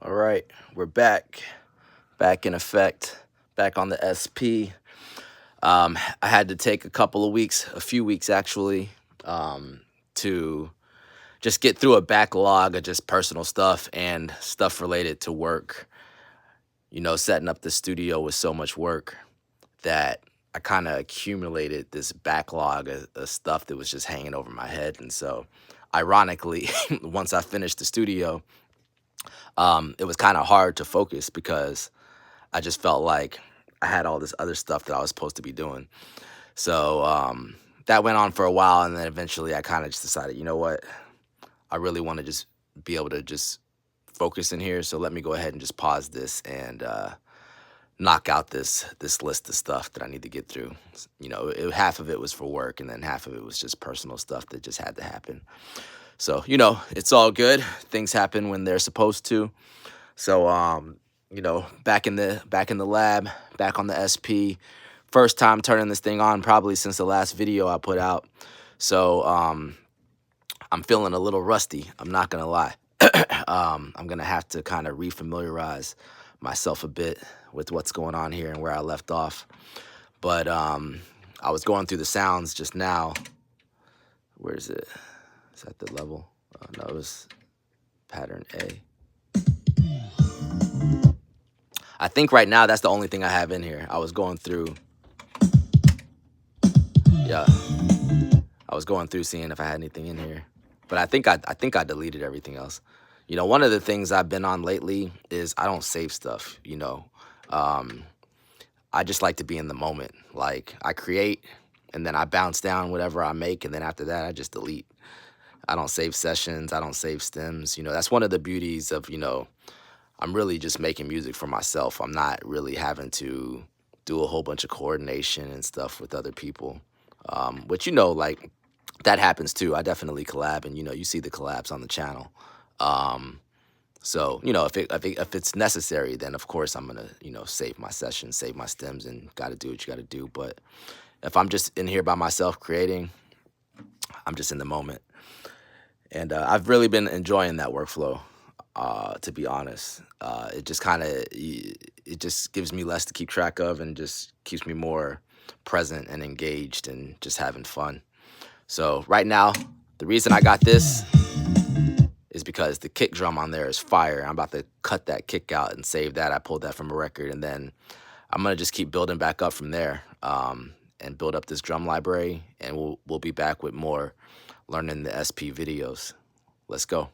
All right, we're back in effect, back on the SP. I had to take a few weeks actually, to just get through a backlog of just personal stuff and stuff related to work. Setting up the studio was so much work that I kind of accumulated this backlog of stuff that was just hanging over my head. And so, ironically, once I finished the studio, it was kind of hard to focus because I just felt like I had all this other stuff that I was supposed to be doing. So that went on for a while, and then eventually I kind of just decided, you know what, I really want to just be able to just focus in here. So let me go ahead and just pause this and knock out this list of stuff that I need to get through. Half of it was for work, and then half of it was just personal stuff that just had to happen. So it's all good. Things happen when they're supposed to. So back in the lab, back on the SP. First time turning this thing on probably since the last video I put out. So I'm feeling a little rusty. I'm not gonna lie. I'm gonna have to kind of refamiliarize myself a bit with what's going on here and where I left off. But I was going through the sounds just now. Where is it? Is that the level? No, it was pattern A. I think right now that's the only thing I have in here. I was going through, yeah, I was going through seeing if I had anything in here, but I think I deleted everything else. One of the things I've been on lately is I don't save stuff. Um, I just like to be in the moment. Like I create, and then I bounce down whatever I make, and then after that I just delete. I don't save sessions. I don't save stems. That's one of the beauties of I'm really just making music for myself. I'm not really having to do a whole bunch of coordination and stuff with other people. Which like that happens too. I definitely collab, and you see the collabs on the channel. Um, so if it's necessary, then of course I'm gonna save my sessions, save my stems, and gotta do what you gotta do. But if I'm just in here by myself creating, I'm just in the moment, and I've really been enjoying that workflow. To be honest, it just gives me less to keep track of, and just keeps me more present and engaged and just having fun. So right now, the reason I got this is because the kick drum on there is fire. I'm about to cut that kick out and save that. I pulled that from a record, and then I'm gonna just keep building back up from there, and build up this drum library, and we'll be back with more learning the SP videos. Let's go.